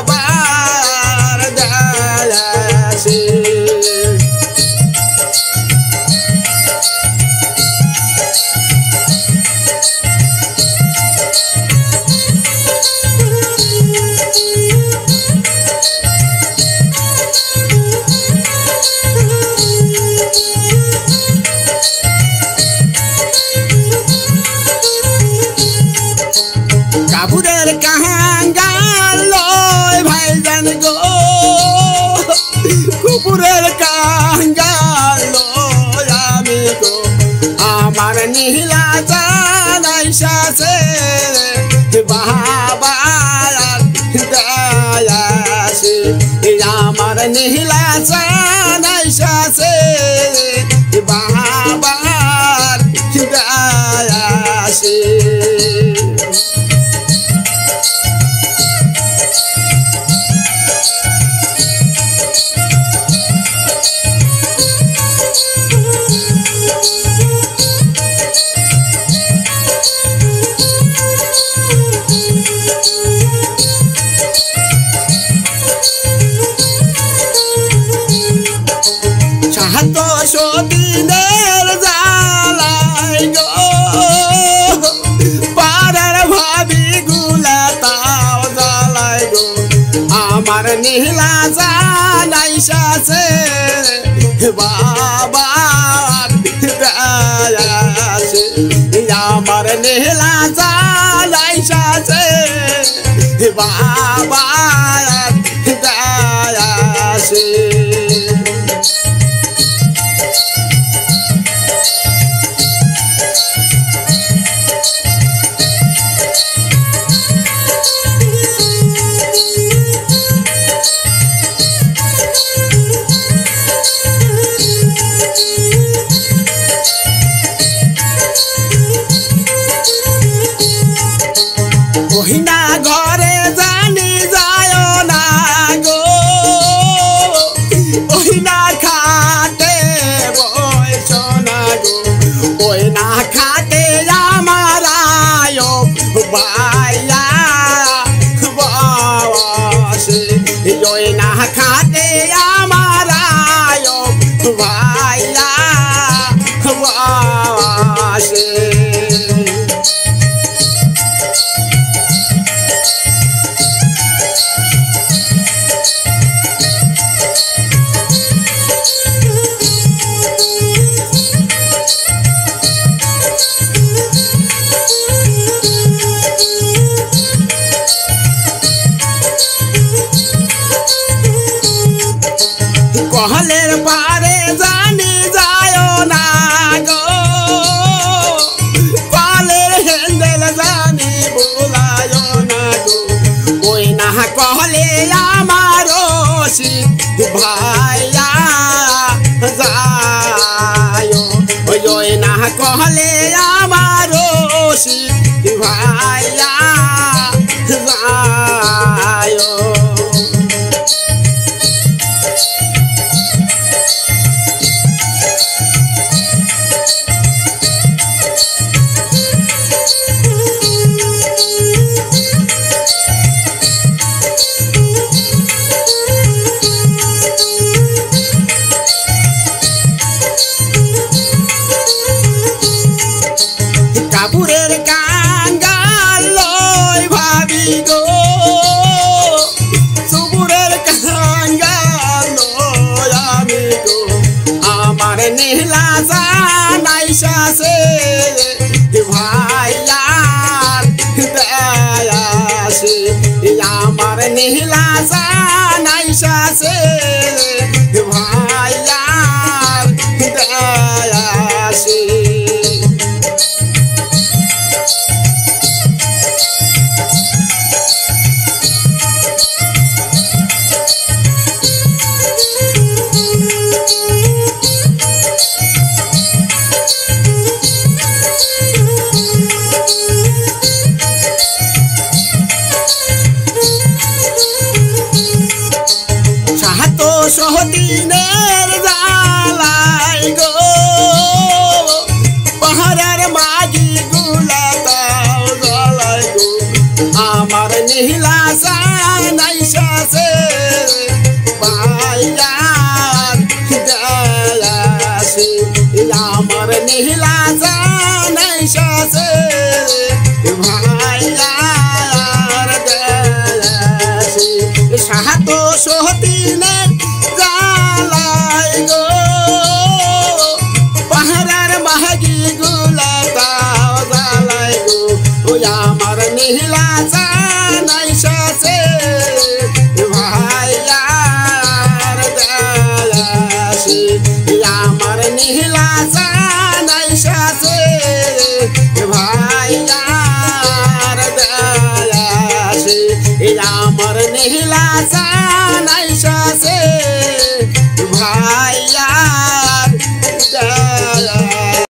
বাবার দয়াসে কাবুরের কাহাঙ্গাল ভাইজান গো কুকুরের কাহাঙ্গাল আমি গো আমার নীলা জানাইসাছে বাবার দয়াসে আমার নীলা জানাইসাছে বাবার দয়াসে দিনের জালাই গো পাড়ার ভাবি গুলা তাও জালাই গো আমার নীলা জানাইসাছে বাবার দয়াসে আমার নীলা জানাইসাছে বাবার দয়াসে ওহিনা ঘরে জানি যায় না গো ওহিনা খাটে বইছ না গো ওহিনা খাটে আমার ভাইয়া বাসে ওহিনা খাটে আমার ভাইয়া বাসে কহলের পারে জানি যায় না গো কলের হ্যান্ডেল জানি বোলায় না গো ওই না কহলে আমার ভাইয়া যায় ওই না কহলে আমার ভাইয়া যায় কাবুরের কাঙ্গাল ভাবি গো সুবুরের কাঙ্গাল আমি গো আমার নীলা জানাইসাছে ভাইয়ার দয়াসে আমার নীলা জানাইসাছে ভাইয়ার দয়াসে দিনের জালাই গো পাহাড়ের মাঝি গুলা তাও জ্বালাই গো আমার नीला सा नैशा से भाइयार दयासी আমার নীলা सा नैशा से ভাইয়ার দয়াসি সাহাত সহতিনের জালাই গো পাহাড়ার মাহাগি গুলাতাও জালাই গো ওই আমার নীলা सा नैशा से ভাইয়ার দয়াসি আমার নীলা सा नैशा से ভাইয়ার দয়াসি আমার নীলা सा नैशा से